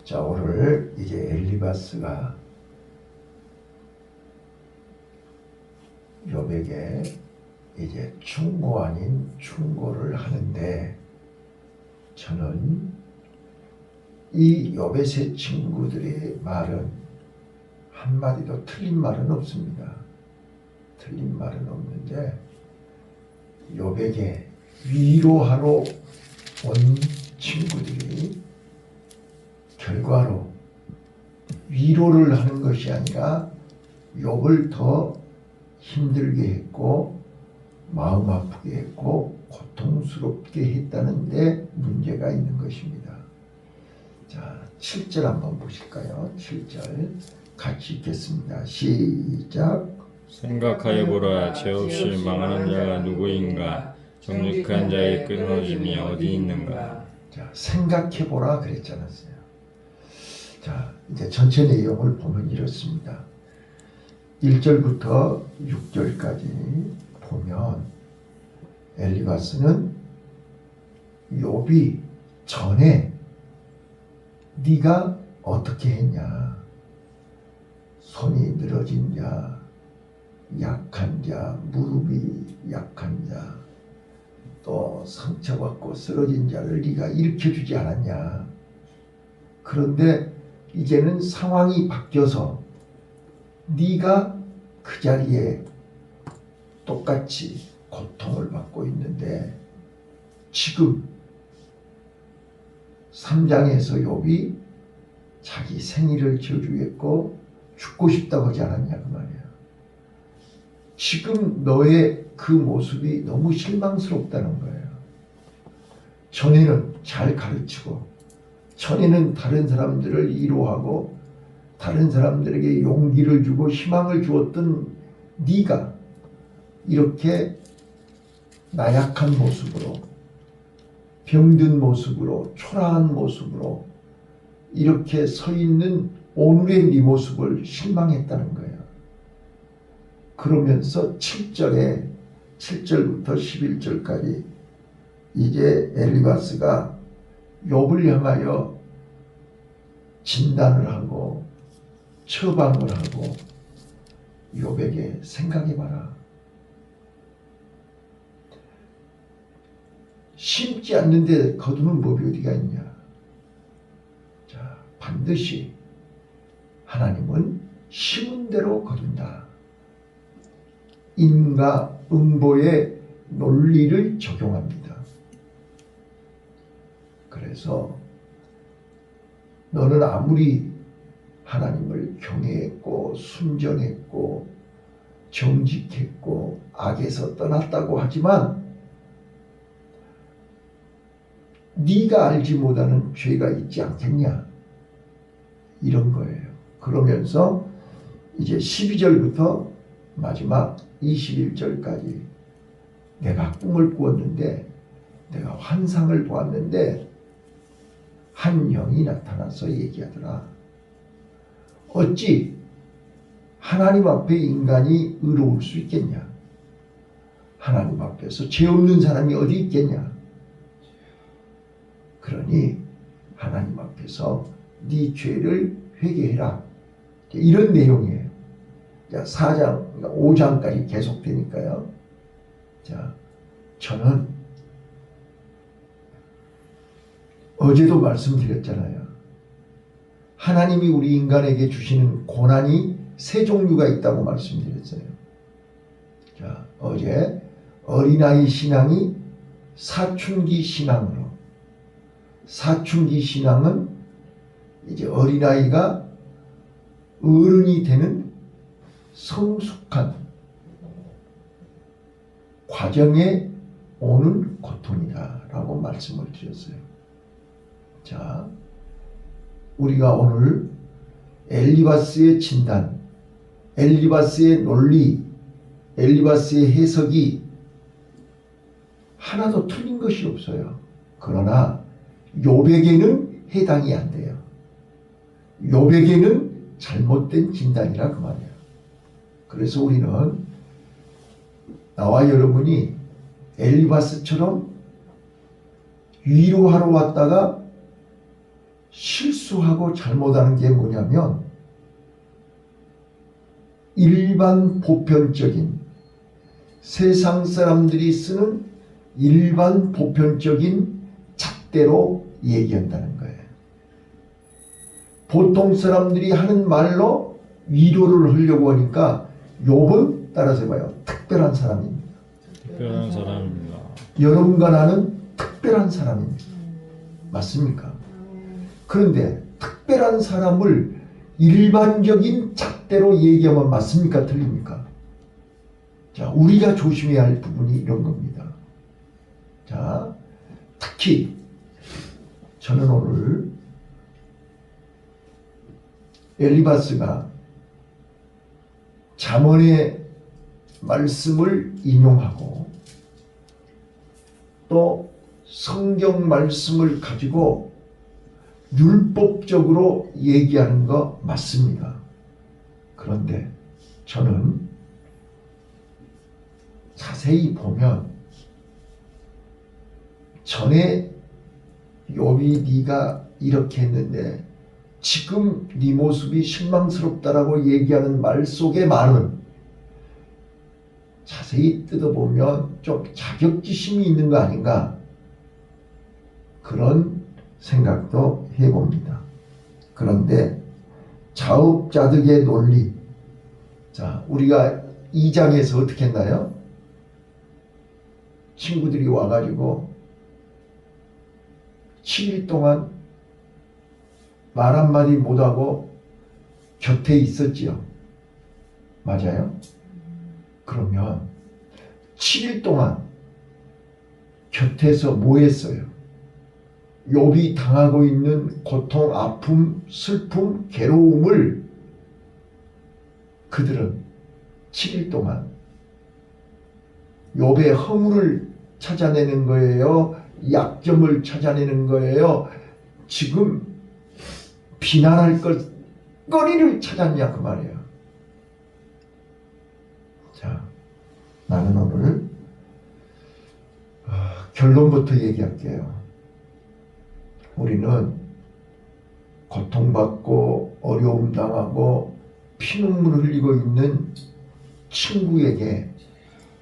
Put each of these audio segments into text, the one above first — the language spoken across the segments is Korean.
자, 오늘 이제 엘리바스가 욥에게 이제 충고 아닌 충고를 하는데, 저는 이 욥의 세 친구들의 말은 한마디도 틀린 말은 없습니다. 틀린 말은 없는데, 욥에게 위로하러 온 친구들이 결과로 위로를 하는 것이 아니라 욥을 더 힘들게 했고 마음 아프게 했고 고통스럽게 했다는 데 문제가 있는 것입니다. 자, 7절 한번 보실까요? 7절 같이 읽겠습니다. 시작. 생각하여보라, 죄 없이 망하는 자가 누구인가? 정직한 자의 끊어짐이 어디 있는가? 자, 생각해보라 그랬지 않았어요? 자, 이제 전체 내용을 보면 이렇습니다. 1절부터 6절까지 보면 엘리바스는 욥이 전에 네가 어떻게 했냐, 손이 늘어진 자, 약한 자, 무릎이 약한 자, 또 상처받고 쓰러진 자를 네가 일으켜주지 않았냐. 그런데 이제는 상황이 바뀌어서 네가 그 자리에 똑같이 고통을 받고 있는데, 지금 3장에서 욥이 자기 생일을 저주했고 죽고 싶다고 하지 않았냐 그 말이야. 지금 너의 그 모습이 너무 실망스럽다는 거예요. 전에는 잘 가르치고, 전에는 다른 사람들을 위로하고 다른 사람들에게 용기를 주고 희망을 주었던 네가 이렇게 나약한 모습으로, 병든 모습으로, 초라한 모습으로 이렇게 서 있는 오늘의 네 모습을 실망했다는 거예요. 그러면서 7절부터 11절까지 이제 엘리바스가 욥을 향하여 진단을 하고 처방을 하고 욥에게 생각해봐라. 심지 않는데 거두는 법이 어디가 있냐. 자, 반드시 하나님은 심은 대로 거둔다. 인과 응보의 논리를 적용합니다. 그래서 너는 아무리 하나님을 경외했고 순전했고 정직했고 악에서 떠났다고 하지만 네가 알지 못하는 죄가 있지 않겠냐, 이런 거예요. 그러면서 이제 12절부터 마지막 21절까지 내가 꿈을 꾸었는데, 내가 환상을 보았는데 한 영이 나타나서 얘기하더라. 어찌 하나님 앞에 인간이 의로울 수 있겠냐? 하나님 앞에서 죄 없는 사람이 어디 있겠냐? 그러니 하나님 앞에서 네 죄를 회개해라. 이런 내용이에요. 자, 4장, 5장까지 계속되니까요. 자, 저는 어제도 말씀드렸잖아요. 하나님이 우리 인간에게 주시는 고난이 세 종류가 있다고 말씀드렸어요. 자, 어제 어린아이 신앙이 사춘기 신앙으로, 사춘기 신앙은 이제 어린아이가 어른이 되는 성숙한 과정에 오는 고통이다 라고 말씀을 드렸어요. 자, 우리가 오늘 엘리바스의 진단, 엘리바스의 논리, 엘리바스의 해석이 하나도 틀린 것이 없어요. 그러나 욥에게는 해당이 안 돼요. 욥에게는 잘못된 진단이라 그 말이에요. 그래서 우리는 나와 여러분이 엘리바스처럼 위로하러 왔다가 실수 실수하고 잘못하는 게 뭐냐면 일반 보편적인 세상 사람들이 쓰는 일반 보편적인 잣대로 얘기한다는 거예요. 보통 사람들이 하는 말로 위로를 하려고 하니까 욥은 따라서 해봐요. 특별한 사람입니다. 특별한 사람입니다. 여러분과 나는 특별한 사람입니다. 맞습니까? 그런데 특별한 사람을 일반적인 잣대로 얘기하면 맞습니까? 틀립니까? 자, 우리가 조심해야 할 부분이 이런 겁니다. 자, 특히 저는 오늘 엘리바스가 잠언의 말씀을 인용하고 또 성경 말씀을 가지고 율법적으로 얘기하는 거 맞습니다. 그런데 저는 자세히 보면 전에 욥이 네가 이렇게 했는데 지금 네 모습이 실망스럽다라고 얘기하는 말 속의 말은 자세히 뜯어보면 좀 자격지심이 있는 거 아닌가, 그런 생각도 해봅니다. 그런데 자업자득의 논리, 자, 우리가 2장에서 어떻게 했나요? 친구들이 와가지고 7일 동안 말 한마디 못하고 곁에 있었지요. 맞아요? 그러면 7일 동안 곁에서 뭐 했어요? 욥이 당하고 있는 고통, 아픔, 슬픔, 괴로움을 그들은 7일 동안 욥의 허물을 찾아내는 거예요? 약점을 찾아내는 거예요? 지금 비난할 거리를 찾았냐 그 말이에요. 자, 나는 오늘 결론부터 얘기할게요. 우리는 고통받고 어려움 당하고 피눈물 흘리고 있는 친구에게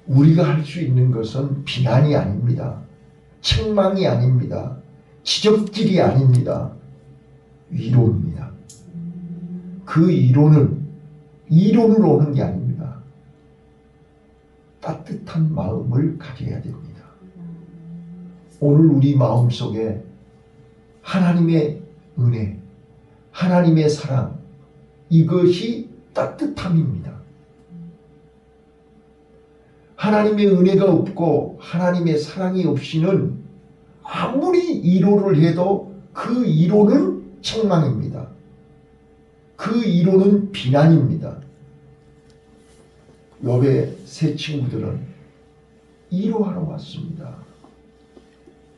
우리가 할 수 있는 것은 비난이 아닙니다. 책망이 아닙니다. 지적질이 아닙니다. 위로입니다. 그 위로는 이론으로 오는 게 아닙니다. 따뜻한 마음을 가져야 됩니다. 오늘 우리 마음속에 하나님의 은혜, 하나님의 사랑, 이것이 따뜻함입니다. 하나님의 은혜가 없고 하나님의 사랑이 없이는 아무리 위로를 해도 그 위로는 책망입니다. 그 위로는 비난입니다. 욥의 세 친구들은 위로하러 왔습니다.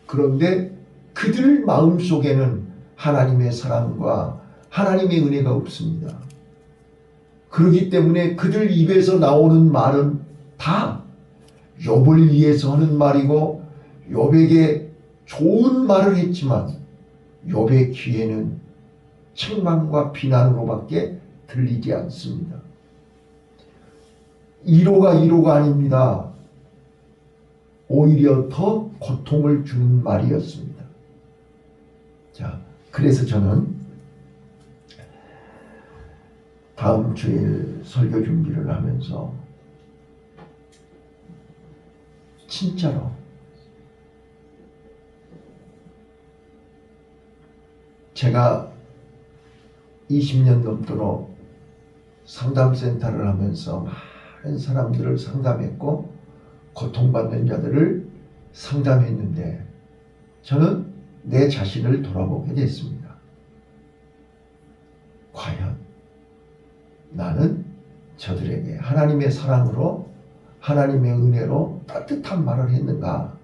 그런데 그들 마음속에는 하나님의 사랑과 하나님의 은혜가 없습니다. 그렇기 때문에 그들 입에서 나오는 말은 다 욥을 위해서 하는 말이고 욥에게 좋은 말을 했지만 욥의 귀에는 책망과 비난으로밖에 들리지 않습니다. 위로가 아닙니다. 오히려 더 고통을 주는 말이었습니다. 자, 그래서 저는 다음 주일 설교 준비를 하면서 진짜로 제가 20년 넘도록 상담센터를 하면서 많은 사람들을 상담했고 고통받는 자들을 상담했는데 저는 내 자신을 돌아보게 됐습니다. 과연 나는 저들에게 하나님의 사랑으로 하나님의 은혜로 따뜻한 말을 했는가?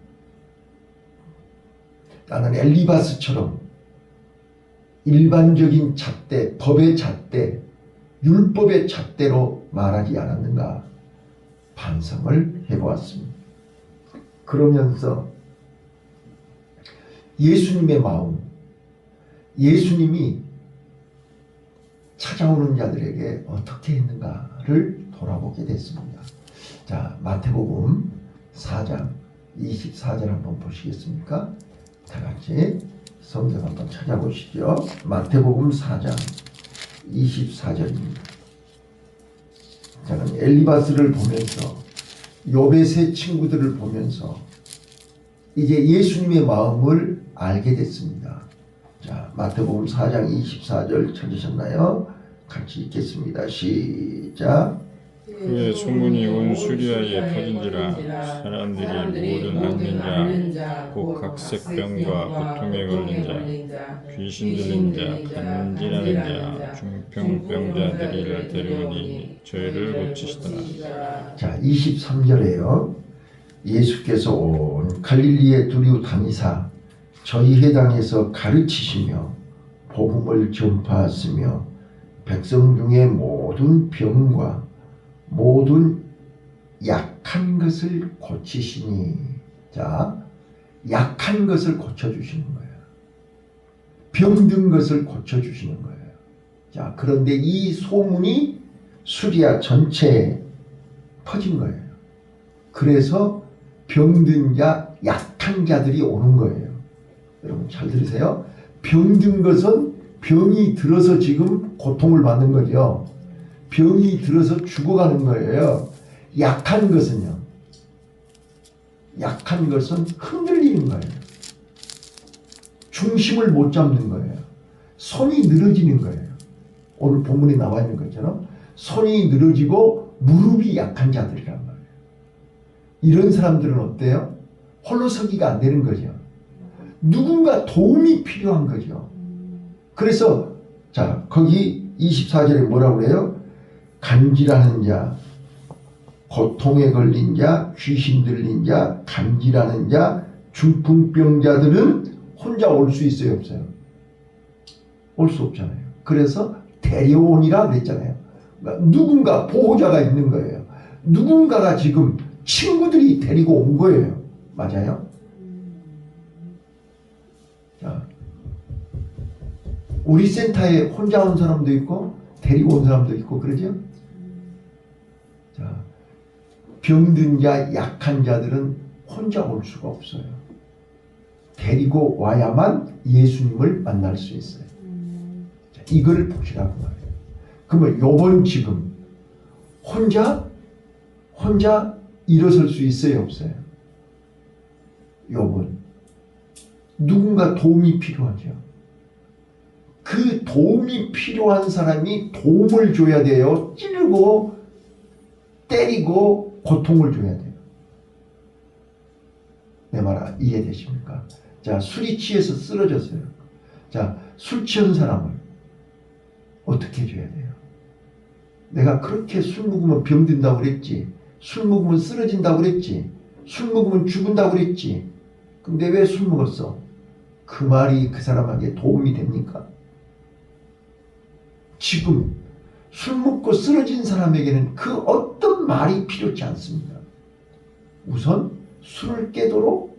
나는 엘리바스처럼 일반적인 잣대, 법의 잣대, 율법의 잣대로 말하지 않았는가? 반성을 해보았습니다. 그러면서 예수님의 마음, 예수님이 찾아오는 자들에게 어떻게 했는가를 돌아보게 됐습니다. 자, 마태복음 4장 24절 한번 보시겠습니까? 다 같이 성경 한번 찾아보시죠. 마태복음 4장 24절입니다. 저는 엘리바스를 보면서 욥의 세 친구들을 보면서 이제 예수님의 마음을 알게 됐습니다. 자, 마태복음 4장 24절 찾으셨나요? 같이 읽겠습니다. 시작. 그의 소문이 온 수리아에 퍼진지라 사람들이 모든 앓는 자, 곧 각색병과 고통에 걸린 자, 귀신 들린 자, 간질하는 자, 중풍병자들이를 데려오니 저희를 고치시더라. 자, 23절에요. 예수께서 온 갈릴리에 두루 다니사 저희 회당에서 가르치시며 복음을 전파하시며 백성 중에 모든 병과 모든 약한 것을 고치시니. 자, 약한 것을 고쳐주시는 거예요. 병든 것을 고쳐주시는 거예요. 자, 그런데 이 소문이 수리아 전체에 퍼진 거예요. 그래서 병든 자, 약한 자들이 오는 거예요. 여러분 잘 들으세요. 병든 것은 병이 들어서 지금 고통을 받는 거죠. 병이 들어서 죽어가는 거예요. 약한 것은요. 약한 것은 흔들리는 거예요. 중심을 못 잡는 거예요. 손이 늘어지는 거예요. 오늘 본문에 나와 있는 것처럼 손이 늘어지고 무릎이 약한 자들이란 말이에요. 이런 사람들은 어때요? 홀로 서기가 안 되는 거죠. 누군가 도움이 필요한 거죠. 그래서 자, 거기 24절에 뭐라고 그래요? 간질하는 자, 고통에 걸린 자, 귀신 들린 자, 간질하는 자, 중풍병자들은 혼자 올 수 있어요, 없어요? 올 수 없잖아요. 그래서 데려오니라 그랬잖아요. 그러니까 누군가 보호자가 있는 거예요. 누군가가 지금 친구들이 데리고 온 거예요. 맞아요? 자, 우리 센터에 혼자 온 사람도 있고 데리고 온 사람도 있고 그러죠? 자, 병든 자, 약한 자들은 혼자 올 수가 없어요. 데리고 와야만 예수님을 만날 수 있어요. 자, 이걸 보시라고 말해요. 그러면 요번 지금 혼자 일어설 수 있어요, 없어요? 요번 누군가 도움이 필요하죠. 그 도움이 필요한 사람이 도움을 줘야 돼요. 찌르고 때리고 고통을 줘야 돼요. 내 말 이해되십니까? 자, 술이 취해서 쓰러졌어요. 자, 술 취한 사람을 어떻게 해줘야 돼요? 내가 그렇게 술 먹으면 병든다고 그랬지. 술 먹으면 쓰러진다고 그랬지. 술 먹으면 죽은다고 그랬지. 근데 왜 술 먹었어? 그 말이 그 사람에게 도움이 됩니까? 지금 술 먹고 쓰러진 사람에게는 그 어떤 말이 필요치 않습니다. 우선 술을 깨도록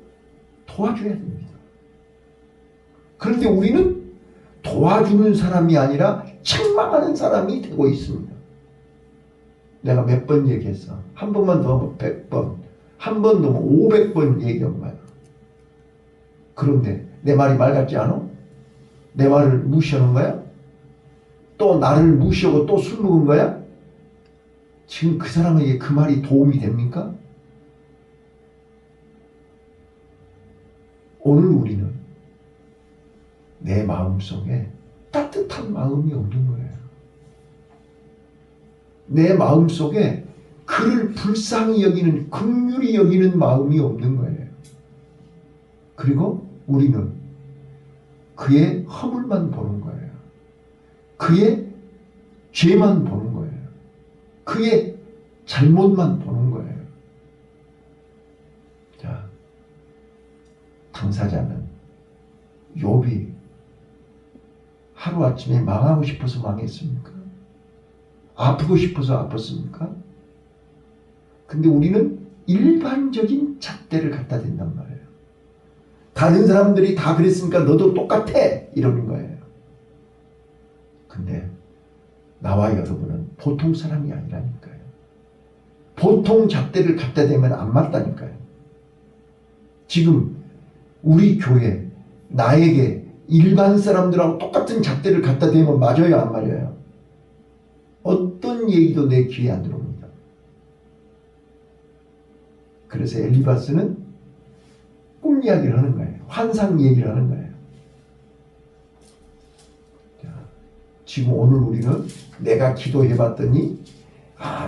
도와줘야 됩니다. 그런데 우리는 도와주는 사람이 아니라 책망하는 사람이 되고 있습니다. 내가 몇 번 얘기했어. 한 번만 더 하면 100번, 한 번 더 하면 500번 얘기한 거야. 그런데 내 말이 말 같지 않아? 내 말을 무시하는 거야? 또 나를 무시하고 또 술 먹은 거야? 지금 그 사람에게 그 말이 도움이 됩니까? 오늘 우리는 내 마음속에 따뜻한 마음이 없는 거예요. 내 마음속에 그를 불쌍히 여기는, 긍휼히 여기는 마음이 없는 거예요. 그리고 우리는 그의 허물만 보는 거예요. 그의 죄만 보는 거예요. 그의 잘못만 보는 거예요. 자, 당사자는 욥이 하루아침에 망하고 싶어서 망했습니까? 아프고 싶어서 아팠습니까? 근데 우리는 일반적인 잣대를 갖다 댄단 말이에요. 다른 사람들이 다 그랬으니까 너도 똑같아! 이러는 거예요. 근데 나와 여러분은 보통 사람이 아니라니까요. 보통 잣대를 갖다 대면 안 맞다니까요. 지금 우리 교회 나에게 일반 사람들하고 똑같은 잣대를 갖다 대면 맞아요, 안 맞아요? 어떤 얘기도 내 귀에 안 들어옵니다. 그래서 엘리바스는 꿈 이야기를 하는 거예요. 환상 얘기를 하는 거예요. 자, 지금 오늘 우리는 내가 기도해 봤더니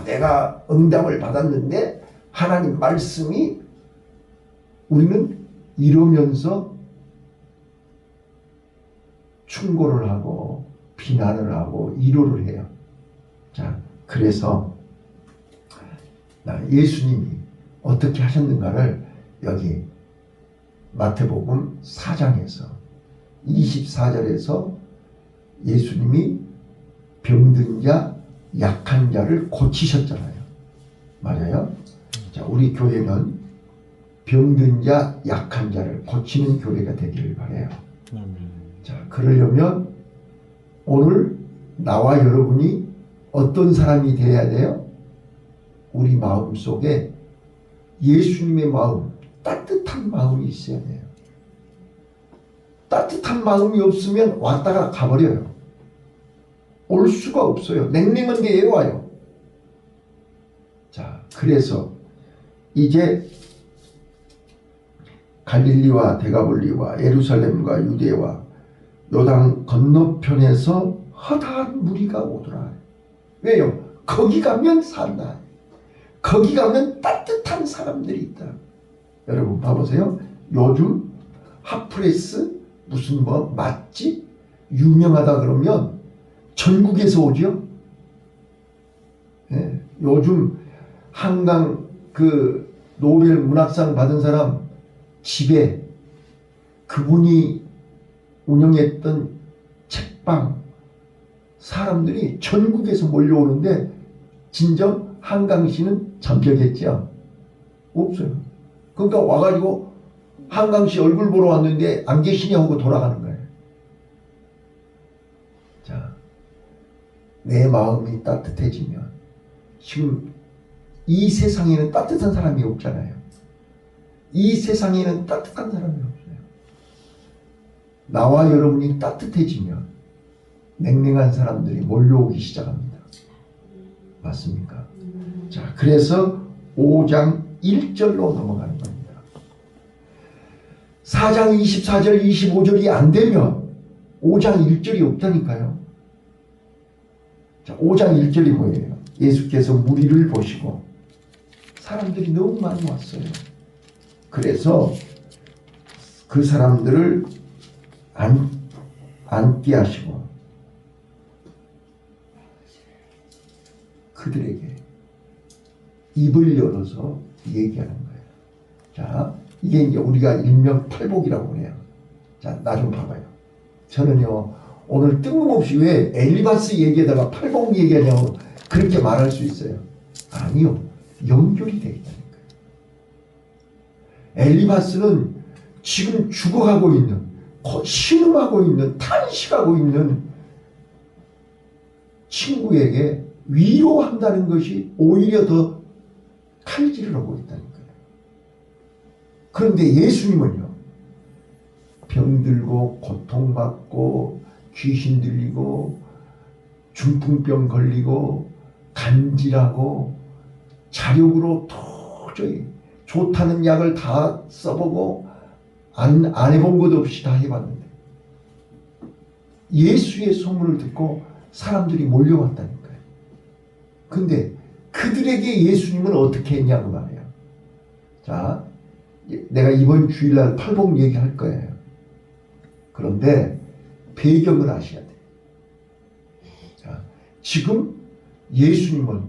내가 응답을 받았는데 하나님 말씀이 우리는 이러면서 충고를 하고 비난을 하고 위로를 해요. 자, 그래서 예수님이 어떻게 하셨는가를 여기 마태복음 4장에서 24절에서 예수님이 병든 자, 약한 자를 고치셨잖아요. 맞아요? 자, 우리 교회는 병든 자, 약한 자를 고치는 교회가 되기를 바라요. 자, 그러려면 오늘 나와 여러분이 어떤 사람이 되어야 돼요? 우리 마음 속에 예수님의 마음, 따뜻한 마음이 있어야 돼요. 따뜻한 마음이 없으면 왔다가 가버려요. 올 수가 없어요. 냉랭한 게 왜 와요? 자, 그래서 이제 갈릴리와 데가볼리와 예루살렘과 유대와 요단 건너편에서 허다한 무리가 오더라. 왜요? 거기 가면 산다. 거기 가면 따뜻한 사람들이 있다. 여러분 봐보세요. 요즘 핫플레스 무슨 맛집 유명하다 그러면 전국에서 오죠. 예, 요즘 한강 그 노벨 문학상 받은 사람 집에 그분이 운영했던 책방 사람들이 전국에서 몰려오는데 진정 한강시는 잠적했죠. 없어요. 그러니까 와가지고 한강시 얼굴 보러 왔는데 안 계시냐 하고 돌아가는 거예요. 자, 내 마음이 따뜻해지면 지금 이 세상에는 따뜻한 사람이 없잖아요. 이 세상에는 따뜻한 사람이 없어요. 나와 여러분이 따뜻해지면 냉랭한 사람들이 몰려오기 시작합니다. 맞습니까? 자, 그래서 5장 1절로 넘어가는 겁니다. 4장 24절 25절이 안 되면 5장 1절이 없다니까요. 자, 5장 1절이 뭐예요? 예수께서 무리를 보시고 사람들이 너무 많이 왔어요. 그래서 그 사람들을 앉게 하시고 그들에게 입을 열어서 얘기하는 거예요. 자, 이게 이제 우리가 일명 팔복이라고 해요. 자, 나 좀 봐봐요. 저는요, 오늘 뜬금없이 왜 엘리바스 얘기에다가 팔복 얘기하냐고 그렇게 말할 수 있어요. 아니요, 연결이 되어 있다니까요. 엘리바스는 지금 죽어가고 있는, 신음하고 있는, 탄식하고 있는 친구에게 위로한다는 것이 오히려 더 칼질을 하고 있다니까요. 그런데 예수님은요, 병들고 고통받고 귀신 들리고 중풍병 걸리고 간질하고 자력으로 도저히 좋다는 약을 다 써보고 안 해본 것 없이 다 해봤는데 예수의 소문을 듣고 사람들이 몰려왔다니까요. 근데 그들에게 예수님은 어떻게 했냐고 말이에요. 자, 내가 이번 주일날 팔복 얘기할 거예요. 그런데 배경을 아셔야 돼요. 자, 지금 예수님은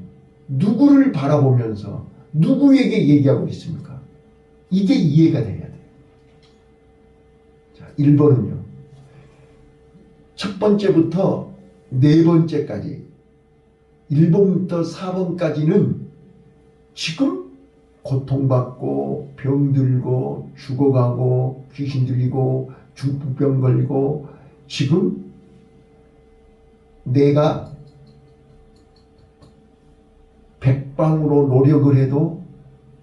누구를 바라보면서 누구에게 얘기하고 있습니까? 이게 이해가 돼야 돼요. 자, 1번은요. 첫 번째부터 네 번째까지 1번부터 4번까지는 지금 고통받고 병들고 죽어가고 귀신 들리고 중풍병 걸리고 지금 내가 백방으로 노력을 해도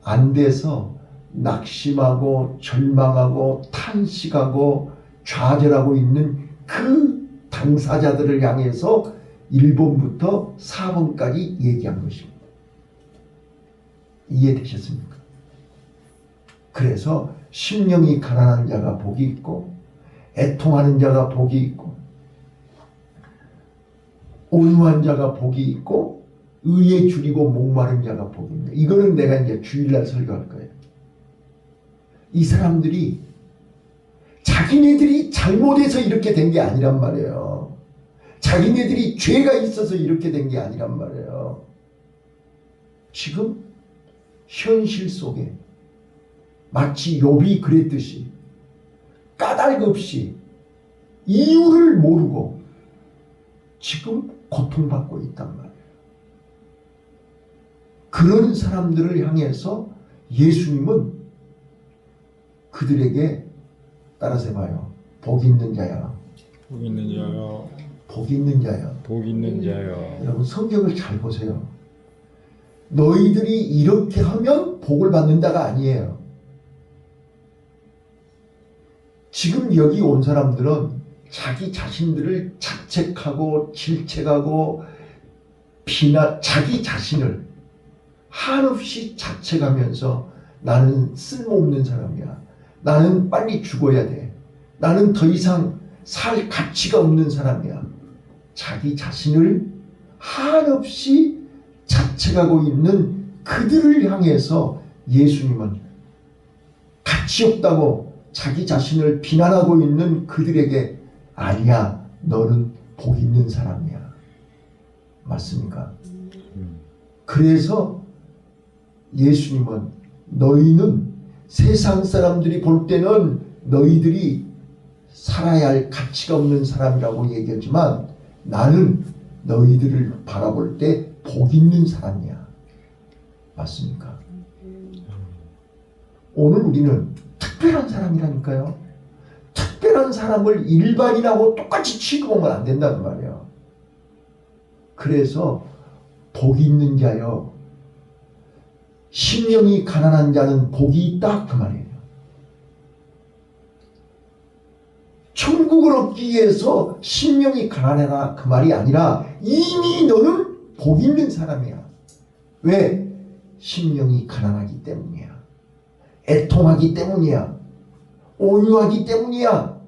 안 돼서 낙심하고 절망하고 탄식하고 좌절하고 있는 그 당사자들을 향해서 1번부터 4번까지 얘기한 것입니다. 이해되셨습니까? 그래서 심령이 가난한 자가 복이 있고 애통하는 자가 복이 있고 온유한 자가 복이 있고 의에 줄이고 목마른 자가 복이 있다. 이거는 내가 이제 주일날 설교할 거예요. 이 사람들이 자기네들이 잘못해서 이렇게 된 게 아니란 말이에요. 자기네들이 죄가 있어서 이렇게 된 게 아니란 말이에요. 지금 현실 속에 마치 욥이 그랬듯이 까닭 없이 이유를 모르고 지금 고통받고 있단 말이에요. 그런 사람들을 향해서 예수님은 그들에게 따라서 해봐요. 복 있는 자야. 복 있는 자여. 복 있는 자야. 복 있는 자여. 여러분 성경을 잘 보세요. 너희들이 이렇게 하면 복을 받는다가 아니에요. 지금 여기 온 사람들은 자기 자신들을 자책하고 질책하고 자기 자신을 한없이 자책하면서 나는 쓸모없는 사람이야. 나는 빨리 죽어야 돼. 나는 더 이상 살 가치가 없는 사람이야. 자기 자신을 한없이 자책하고 있는 그들을 향해서 예수님은 가치 없다고 자기 자신을 비난하고 있는 그들에게 아니야, 너는 복 있는 사람이야. 맞습니까? 그래서 예수님은 너희는 세상 사람들이 볼 때는 너희들이 살아야 할 가치가 없는 사람이라고 얘기하지만 나는 너희들을 바라볼 때 복 있는 사람이야. 맞습니까? 오늘 우리는 특별한 사람이라니까요. 특별한 사람을 일반인하고 똑같이 취급하면 안 된다는 말이에요. 그래서 복 있는 자여, 심령이 가난한 자는 복이 있다 그 말이에요. 천국을 얻기 위해서 심령이 가난해라 그 말이 아니라 이미 너는 복 있는 사람이야. 왜? 심령이 가난하기 때문이야. 애통하기 때문이야. 온유하기 때문이야.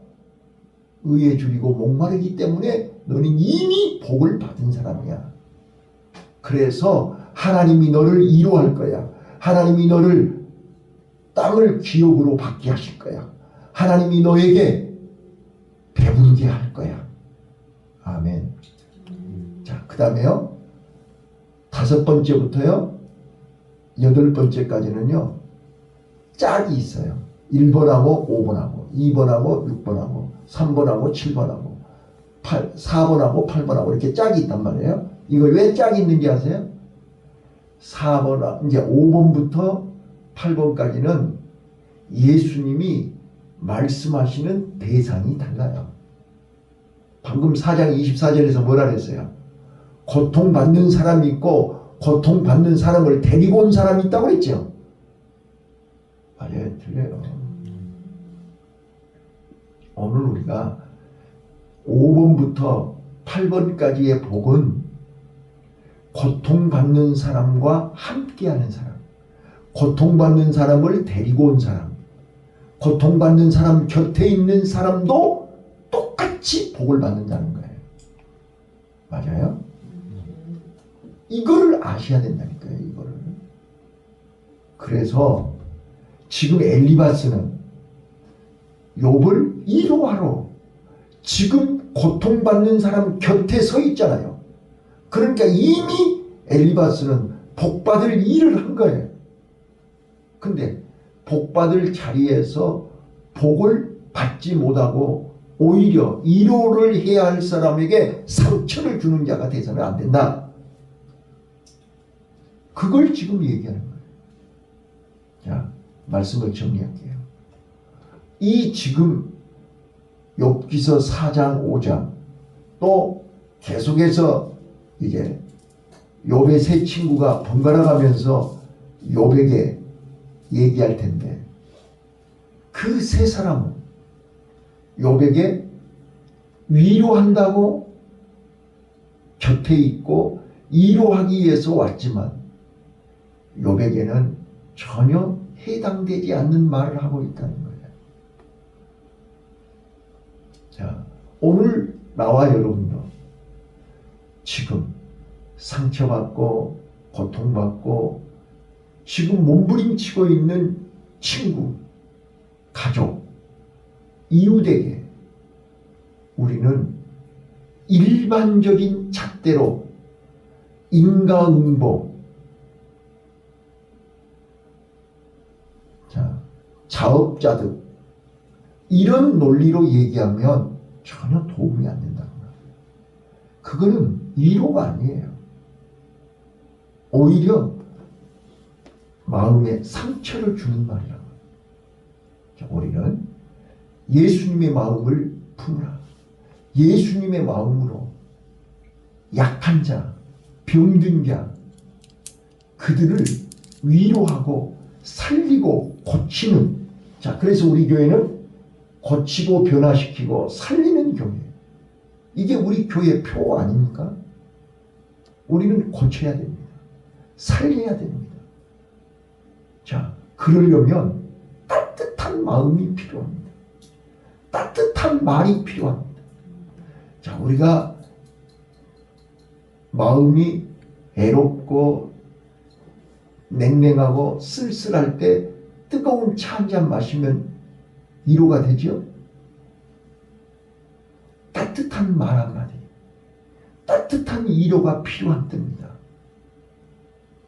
의에 줄이고 목마르기 때문에 너는 이미 복을 받은 사람이야. 그래서 하나님이 너를 위로할 거야. 하나님이 너를 땅을 기업으로 받게 하실 거야. 하나님이 너에게 배부르게 할 거야. 아멘. 자, 그 다음에요. 5번째부터요. 8번째까지는요. 짝이 있어요. 1번하고 5번하고 2번하고 6번하고 3번하고 7번하고 4번하고 8번하고 이렇게 짝이 있단 말이에요. 이거 왜 짝이 있는지 아세요? 4번, 이제 5번부터 8번까지는 예수님이 말씀하시는 대상이 달라요. 방금 4장 24절에서 뭐라 그랬어요? 고통받는 사람이 있고 고통받는 사람을 데리고 온 사람이 있다고 그랬죠? 맞아요. 틀려요. 오늘 우리가 5번부터 8번까지의 복은 고통받는 사람과 함께하는 사람, 고통받는 사람을 데리고 온 사람, 고통받는 사람 곁에 있는 사람도 똑같이 복을 받는다는 거예요. 맞아요? 이거를 아셔야 된다니까요. 이거를. 그래서 지금 엘리바스는 욥을 위로하러 지금 고통받는 사람 곁에 서 있잖아요. 그러니까 이미 엘리바스는 복받을 일을 한 거예요. 근데 복받을 자리에서 복을 받지 못하고 오히려 위로를 해야 할 사람에게 상처를 주는 자가 돼서는 안 된다. 그걸 지금 얘기하는 거예요. 자, 말씀을 정리할게요. 이 지금 욥기서 4장 5장 또 계속해서 이제 욥의 세 친구가 번갈아 가면서 욥에게 얘기할 텐데 그 세 사람은 욥에게 위로한다고 곁에 있고 위로하기 위해서 왔지만 욥에게는 전혀 해당되지 않는 말을 하고 있다는 거예요. 자, 오늘 나와 여러분도 지금 상처받고 고통받고 지금 몸부림치고 있는 친구, 가족, 이웃에게 우리는 일반적인 잣대로 인과응보, 자, 자업자득 이런 논리로 얘기하면 전혀 도움이 안 된다는 거예요. 그거는 위로가 아니에요. 오히려 마음에 상처를 주는 말이라고. 자, 우리는 예수님의 마음을 품으라. 예수님의 마음으로 약한 자, 병든 자, 그들을 위로하고 살리고 고치는, 자, 그래서 우리 교회는 고치고 변화시키고 살리는 교회. 이게 우리 교회 표 아닙니까? 우리는 고쳐야 됩니다. 살려야 됩니다. 자, 그러려면 따뜻한 마음이 필요합니다. 따뜻한 말이 필요합니다. 자, 우리가 마음이 애롭고 냉랭하고 쓸쓸할 때 뜨거운 차 한 잔 마시면 위로가 되죠? 따뜻한 말 한마디, 따뜻한 위로가 필요한 때입니다.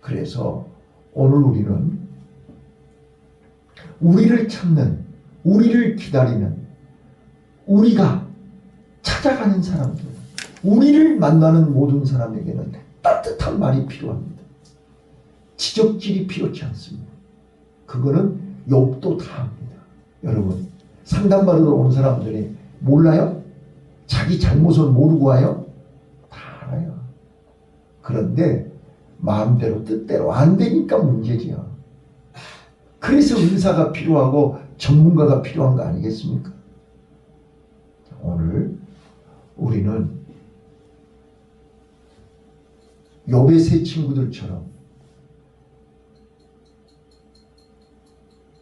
그래서 오늘 우리는 우리를 찾는, 우리를 기다리는, 우리가 찾아가는 사람들, 우리를 만나는 모든 사람에게는 따뜻한 말이 필요합니다. 지적질이 필요치 않습니다. 그거는 욥도 다 합니다. 여러분, 상담받으러 온 사람들이 몰라요? 자기 잘못을 모르고 와요? 다 알아요. 그런데 마음대로 뜻대로 안 되니까 문제지요. 그래서 의사가 필요하고 전문가가 필요한 거 아니겠습니까? 오늘 우리는 욥의 세 친구들처럼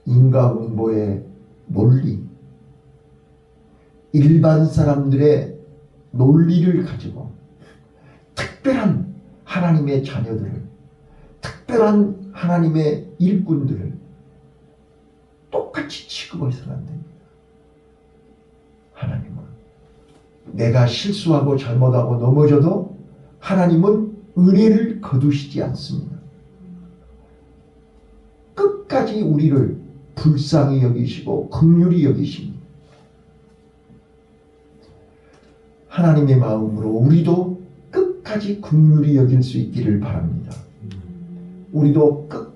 인과응보의 논리, 일반 사람들의 논리를 가지고 특별한 하나님의 자녀들을, 특별한 하나님의 일꾼들을 똑같이 취급해서는 안 됩니다. 하나님은 내가 실수하고 잘못하고 넘어져도 하나님은 은혜를 거두시지 않습니다. 끝까지 우리를 불쌍히 여기시고 긍휼히 여기십니다. 하나님의 마음으로 우리도 끝까지 긍휼히 여길 수 있기를 바랍니다. 우리도 끝까지